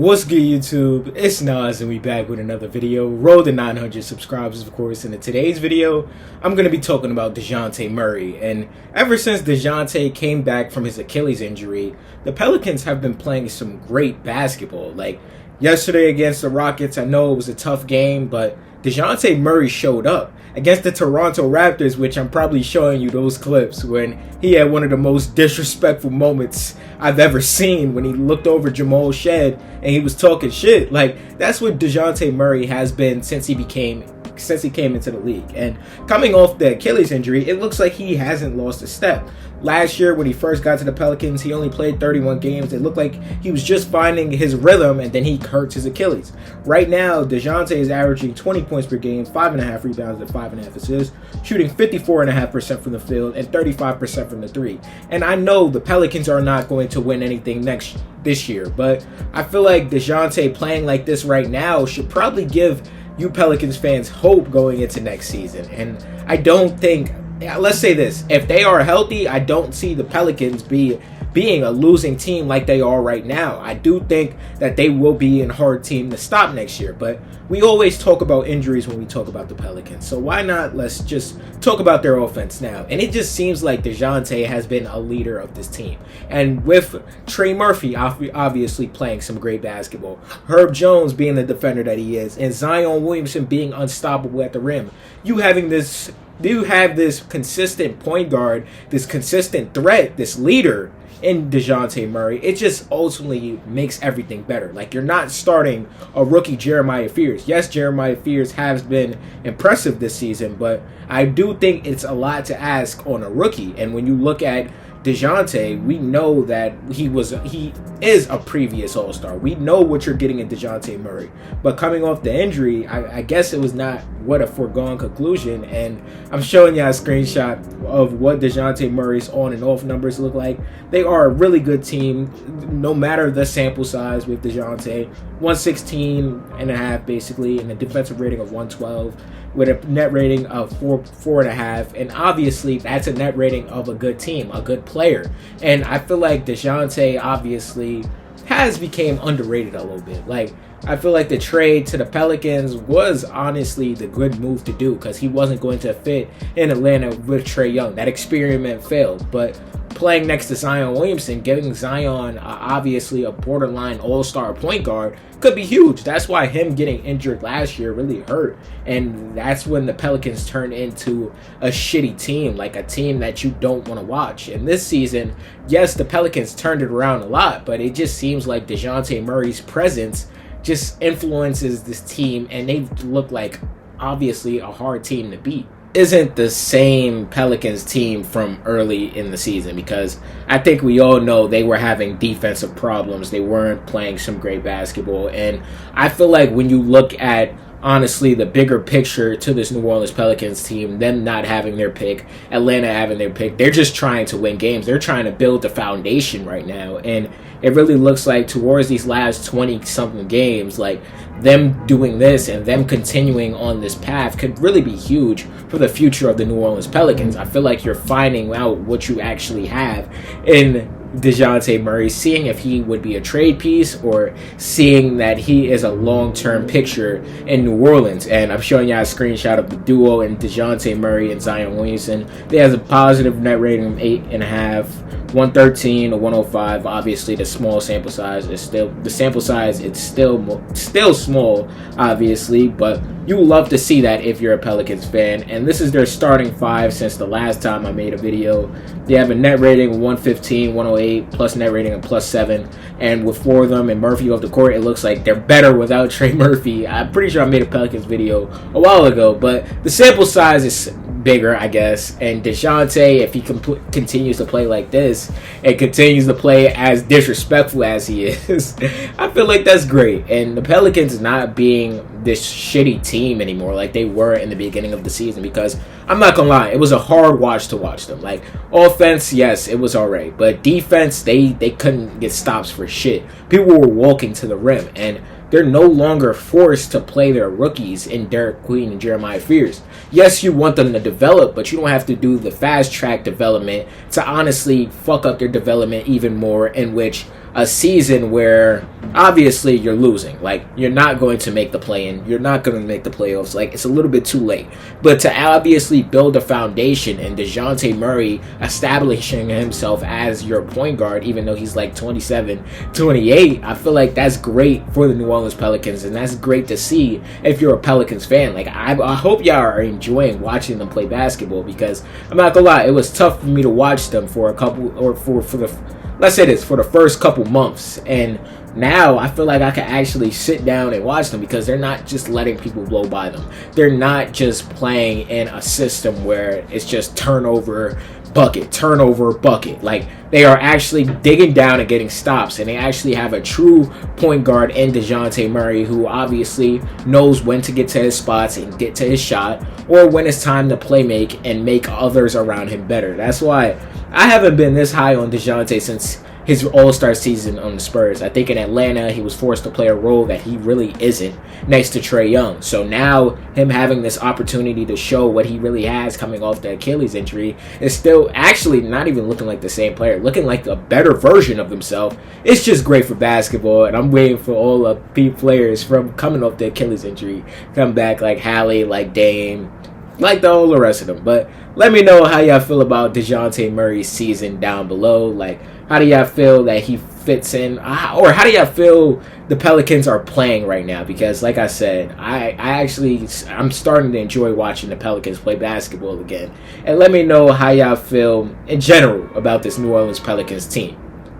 What's good, YouTube? It's Nas and we back with another video. Roll to 900 subscribers, of course. And in today's video, I'm going to be talking about Dejounte Murray. And ever since Dejounte came back from his Achilles injury, the Pelicans have been playing some great basketball. Like yesterday against the Rockets, I know it was a tough game, but Dejounte Murray showed up against the Toronto Raptors, which I'm probably showing you those clips when he had one of the most disrespectful moments I've ever seen when he looked over Jamal Shed and he was talking shit. Like, that's what Dejounte Murray has been since he came into the league. And coming off the Achilles injury, it looks like he hasn't lost a step. Last year, when he first got to the Pelicans, he only played 31 games. It looked like he was just finding his rhythm, and then he hurts his Achilles. Right now, Dejounte is averaging 20 points per game, 5.5 rebounds, and 5.5 assists, shooting 54.5% from the field and 35% from the three. And I know the Pelicans are not going to win anything this year, but I feel like Dejounte playing like this right now should probably give you Pelicans fans hope going into next season. And I don't think, let's say this, if they are healthy, I don't see the Pelicans being a losing team like they are right now. I do think that they will be a hard team to stop next year, but we always talk about injuries when we talk about the Pelicans, so why not let's just talk about their offense now. And it just seems like Dejounte has been a leader of this team, and with Trey Murphy obviously playing some great basketball, Herb Jones being the defender that he is, and Zion Williamson being unstoppable at the rim, you have this consistent point guard, this consistent threat, this leader in Dejounte Murray. It just ultimately makes everything better. Like, you're not starting a rookie Jeremiah Fears. Yes, Jeremiah Fears has been impressive this season, but I do think it's a lot to ask on a rookie. And when you look at Dejounte, we know that he is a previous All-Star. We know what you're getting in Dejounte Murray. But coming off the injury, I guess it was not what a foregone conclusion. And I'm showing you a screenshot of what Dejounte Murray's on and off numbers look like. They are a really good team, no matter the sample size with Dejounte. 116.5 basically, and a defensive rating of 112. With a net rating of 4.5, and obviously that's a net rating of a good team, a good player. And I feel like Dejounte obviously has become underrated a little bit. Like, I feel like the trade to the Pelicans was honestly the good move to do, because he wasn't going to fit in Atlanta with Trae Young. That experiment failed, but playing next to Zion Williamson, giving Zion obviously a borderline all-star point guard could be huge. That's why him getting injured last year really hurt, and that's when the Pelicans turned into a shitty team, like a team that you don't want to watch. And this season, yes, the Pelicans turned it around a lot, but it just seems like Dejounte Murray's presence just influences this team, and they look like obviously a hard team to beat. Isn't the same Pelicans team from early in the season, because I think we all know they were having defensive problems. They weren't playing some great basketball, and I feel like when you look at honestly the bigger picture to this New Orleans Pelicans team, them not having their pick, Atlanta having their pick, they're just trying to win games. They're trying to build the foundation right now, and it really looks like towards these last 20-something games, like them doing this and them continuing on this path could really be huge for the future of the New Orleans Pelicans. I feel like you're finding out what you actually have in Dejounte Murray, seeing if he would be a trade piece or seeing that he is a long-term picture in New Orleans. And I'm showing you a screenshot of the duo in Dejounte Murray and Zion Williamson. They have a positive net rating of 8.5, 113 to 105. Obviously, the small sample size is still small, obviously, but you love to see that if you're a Pelicans fan. And this is their starting five since the last time I made a video. They have a net rating of 115, 108, plus net rating of +7. And with four of them and Murphy off the court, it looks like they're better without Trey Murphy. I'm pretty sure I made a Pelicans video a while ago, but the sample size is bigger, I guess. And Dejounte, if he continues to play like this and continues to play as disrespectful as he is, I feel like that's great. And the Pelicans not being this shitty team anymore like they were in the beginning of the season, because I'm not gonna lie, it was a hard watch to watch them. Like, offense, yes, it was alright, but defense, they couldn't get stops for shit. People were walking to the rim, and they're no longer forced to play their rookies in Derek Queen and Jeremiah Fears. Yes, you want them to develop, but you don't have to do the fast track development to honestly fuck up their development even more, in which a season where obviously you're losing. Like, you're not going to make the play-in. You're not going to make the playoffs. Like, it's a little bit too late. But to obviously build a foundation and Dejounte Murray establishing himself as your point guard, even though he's like 27, 28, I feel like that's great for the New Orleans Pelicans, and that's great to see if you're a Pelicans fan. Like, I hope y'all are enjoying watching them play basketball, because I'm not gonna lie, it was tough for me to watch them for a couple, or for the, let's say this, for the first couple months. And now I feel like I can actually sit down and watch them, because they're not just letting people blow by them. They're not just playing in a system where it's just turnover, bucket. Like, they are actually digging down and getting stops, and they actually have a true point guard in Dejounte Murray, who obviously knows when to get to his spots and get to his shot, or when it's time to play make and make others around him better. That's why I haven't been this high on Dejounte since his all-star season on the Spurs. I think in Atlanta he was forced to play a role that he really isn't next to Trae Young. So now him having this opportunity to show what he really has coming off the Achilles injury is still actually not even looking like the same player, looking like a better version of himself. It's just great for basketball, and I'm waiting for all of the players from coming off the Achilles injury come back, like Hallie, like Dame, like the whole rest of them. But let me know how y'all feel about Dejounte Murray's season down below. Like, how do y'all feel that he fits in? Or how do y'all feel the Pelicans are playing right now? Because like I said, I'm starting to enjoy watching the Pelicans play basketball again. And let me know how y'all feel in general about this New Orleans Pelicans team.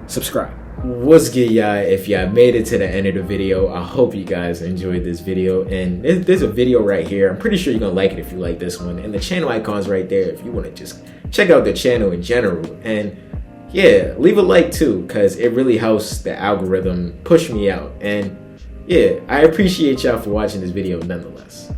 Subscribe. What's good, y'all? If y'all made it to the end of the video, I hope you guys enjoyed this video. And there's a video right here. I'm pretty sure you're gonna like it if you like this one. And the channel icon's right there if you want to just check out the channel in general. And yeah, leave a like too, because it really helps the algorithm push me out. And yeah, I appreciate y'all for watching this video nonetheless.